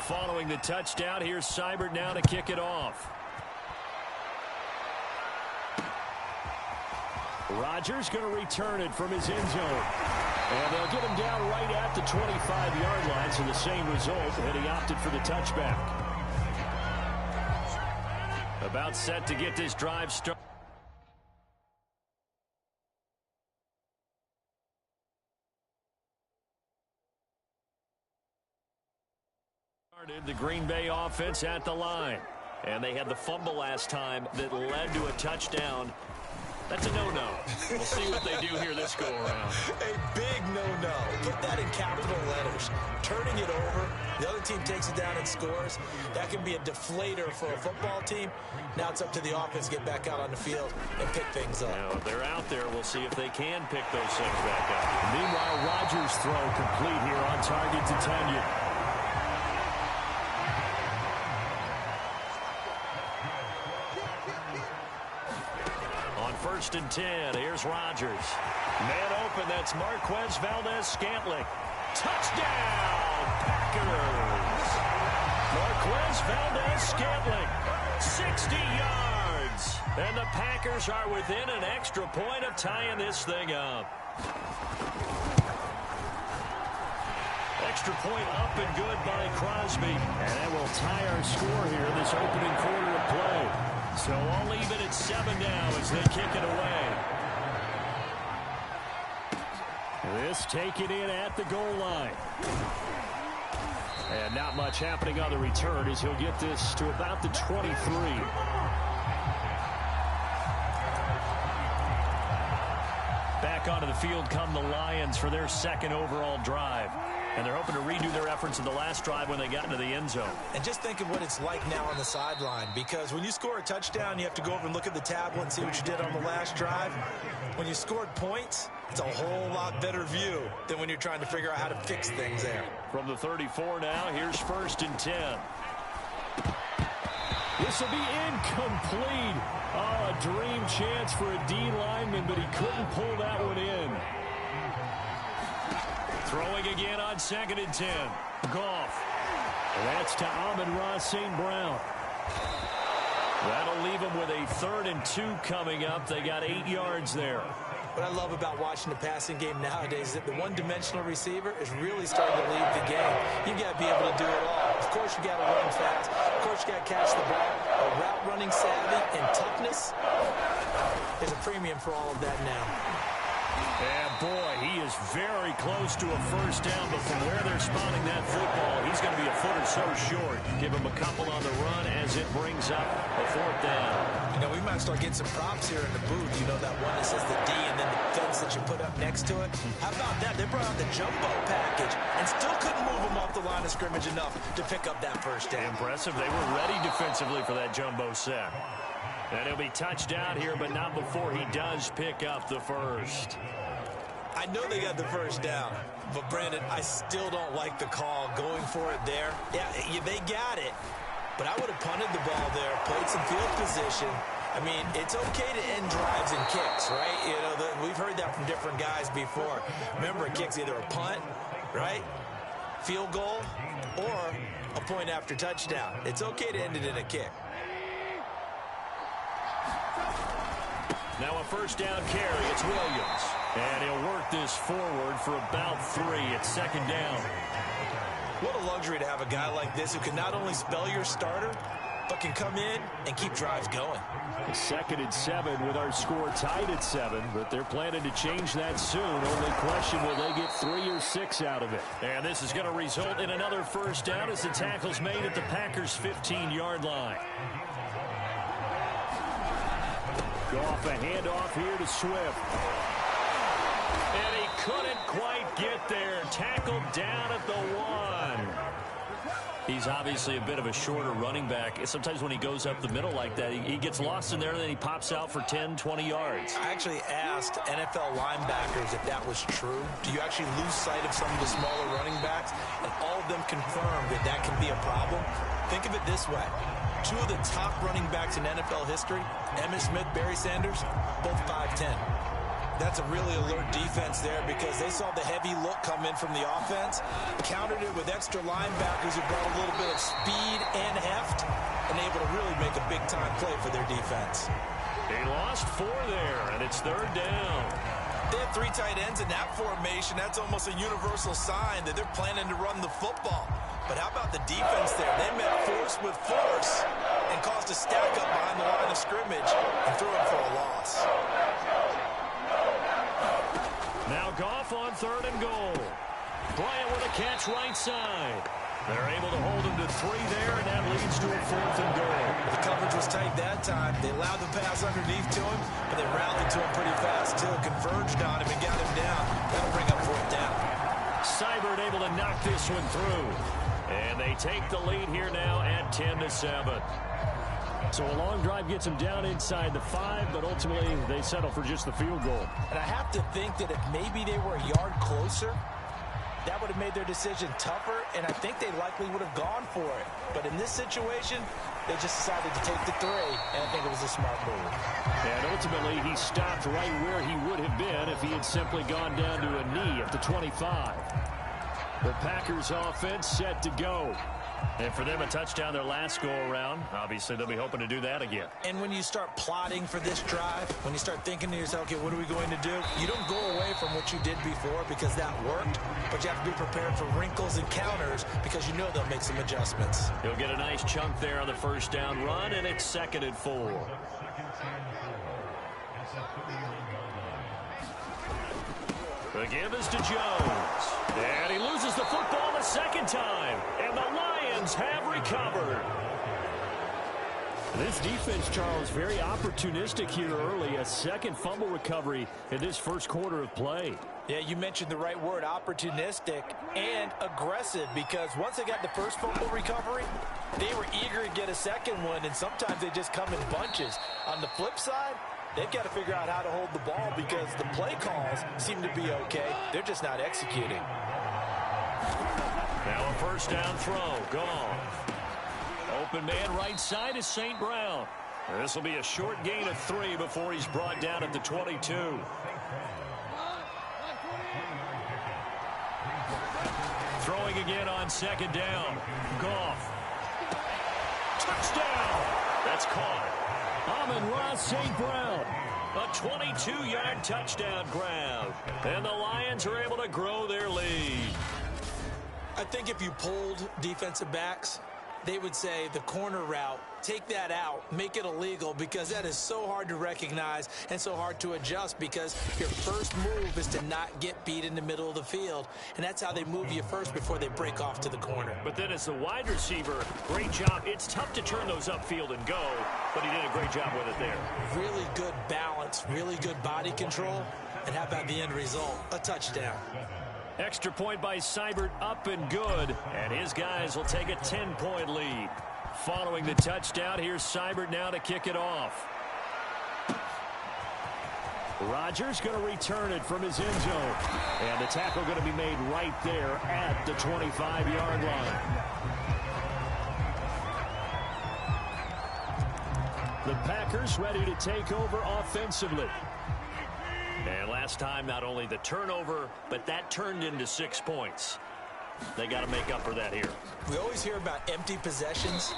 Following the touchdown, here's Seibert now to kick it off. Rodgers going to return it from his end zone. And they'll get him down right at the 25-yard line, so the same result, and he opted for the touchback. About set to get this drive started. The Green Bay offense at the line. And they had the fumble last time that led to a touchdown. That's a no-no. We'll see what they do here this go-around. A big no-no. Put that in capital letters. Turning it over. The other team takes it down and scores. That can be a deflator for a football team. Now it's up to the offense to get back out on the field and pick things up. Now, if they're out there, we'll see if they can pick those things back up. Meanwhile, Rodgers' throw complete here on target to Tanya. First and 10. Here's Rodgers. Man open. That's Marquez Valdez-Scantling. Touchdown, Packers. Marquez Valdez-Scantling. 60 yards. And the Packers are within an extra point of tying this thing up. Extra point up and good by Crosby. And that will tie our score here in this opening quarter of play. So all even at 7 now as they kick it away. This taken in at the goal line. And not much happening on the return as he'll get this to about the 23. Back onto the field come the Lions for their second overall drive. And they're hoping to redo their efforts in the last drive when they got into the end zone. And just think of what it's like now on the sideline, because when you score a touchdown, you have to go over and look at the tablet and see what you did on the last drive. When you scored points, it's a whole lot better view than when you're trying to figure out how to fix things there. From the 34 now, here's first and 10. This will be incomplete. Oh, a dream chance for a D lineman, but he couldn't pull that one in. Throwing again on second and 10. Goff. That's to Amon-Ra St. Brown. That'll leave them with a 3rd and 2 coming up. They got 8 yards there. What I love about watching the passing game nowadays is that the one-dimensional receiver is really starting to lead the game. You got to be able to do it all. Of course, you got to run fast. Of course, you got to catch the ball. A route running savvy and toughness is a premium for all of that now. And boy, he is very close to a first down, but from where they're spotting that football, he's going to be a foot or so short. Give him a couple on the run as it brings up a 4th down. You know, we might start getting some props here in the booth. You know, that one that says the D and then the fence that you put up next to it. How about that? They brought out the jumbo package and still couldn't move him off the line of scrimmage enough to pick up that first down. Impressive. They were ready defensively for that jumbo set. And he'll be touched out here, but not before he does pick up the first. I know they got the first down, but Brandon, I still don't like the call going for it there. Yeah, they got it, but I would have punted the ball there, played some field position. I mean, it's okay to end drives and kicks, right? You know, we've heard that from different guys before. Remember, a kick's either a punt, right, field goal, or a point after touchdown. It's okay to end it in a kick. Now a first down carry. It's Williams. And he'll work this forward for about 3. It's 2nd down. What a luxury to have a guy like this who can not only spell your starter, but can come in and keep drives going. 2nd and 7 with our score tied at 7, but they're planning to change that soon. Only question, will they get 3 or 6 out of it? And this is going to result in another first down as the tackle's made at the Packers' 15-yard line. Goff, a handoff here to Swift. And he couldn't quite get there. Tackled down at the 1. He's obviously a bit of a shorter running back. Sometimes when he goes up the middle like that, he gets lost in there, and then he pops out for 10, 20 yards. I actually asked NFL linebackers if that was true. Do you actually lose sight of some of the smaller running backs? And all of them confirmed that that can be a problem. Think of it this way. 2 of the top running backs in NFL history, Emmitt Smith, Barry Sanders, both 5'10". That's a really alert defense there because they saw the heavy look come in from the offense, countered it with extra linebackers who brought a little bit of speed and heft, and able to really make a big-time play for their defense. He lost 4 there, and it's 3rd down. They have 3 tight ends in that formation. That's almost a universal sign that they're planning to run the football. But how about the defense there? They met force with force and caused a stack up behind the line of scrimmage and threw it for a loss. Now Goff on 3rd and goal. Bryant with a catch right side. They're able to hold him to 3 there, and that leads to a 4th and goal. The coverage was tight that time. They allowed the pass underneath to him, but they rounded to him pretty fast too, converged on him and got him down. That'll bring up 4th down. Seibert able to knock this one through. And they take the lead here now at 10-7. So a long drive gets them down inside the 5, but ultimately they settle for just the field goal. And I have to think that if maybe they were a yard closer, that would have made their decision tougher, and I think they likely would have gone for it. But in this situation, they just decided to take the 3, and I think it was a smart move. And ultimately, he stopped right where he would have been if he had simply gone down to a knee at the 25. The Packers offense set to go. And for them, a touchdown their last go-around. Obviously, they'll be hoping to do that again. And when you start plotting for this drive, when you start thinking to yourself, okay, what are we going to do? You don't go away from what you did before because that worked, but you have to be prepared for wrinkles and counters because you know they'll make some adjustments. He'll get a nice chunk there on the 1st down run, and it's 2nd and 4. The give is to Jones. And he loses the football the 2nd time. And the Lions have recovered. This defense, Charles, very opportunistic here early. A 2nd fumble recovery in this 1st quarter of play. Yeah, you mentioned the right word, opportunistic and aggressive, because once they got the 1st fumble recovery, they were eager to get a 2nd one, and sometimes they just come in bunches. On the flip side, they've got to figure out how to hold the ball because the play calls seem to be okay. They're just not executing. Now a 1st down throw. Gone. Open man right side is St. Brown. This will be a short gain of 3 before he's brought down at the 22. Throwing again on 2nd down. Goff. Touchdown. That's caught. Amon-Ra St. Brown. A 22-yard touchdown grab. And the Lions are able to grow their lead. I think if you polled defensive backs, they would say the corner route, take that out, make it illegal, because that is so hard to recognize and so hard to adjust because your first move is to not get beat in the middle of the field, and that's how they move you first before they break off to the corner. But then as the wide receiver, great job. It's tough to turn those upfield and go, but he did a great job with it there. Really good balance, really good body control, and how about the end result? A touchdown. Extra point by Seibert, up and good, and his guys will take a 10-point lead. Following the touchdown, here's Seibert now to kick it off. Rodgers going to return it from his end zone, and the tackle going to be made right there at the 25-yard line. The Packers ready to take over offensively. And last time, not only the turnover, but that turned into 6 points. They got to make up for that here. We always hear about empty possessions.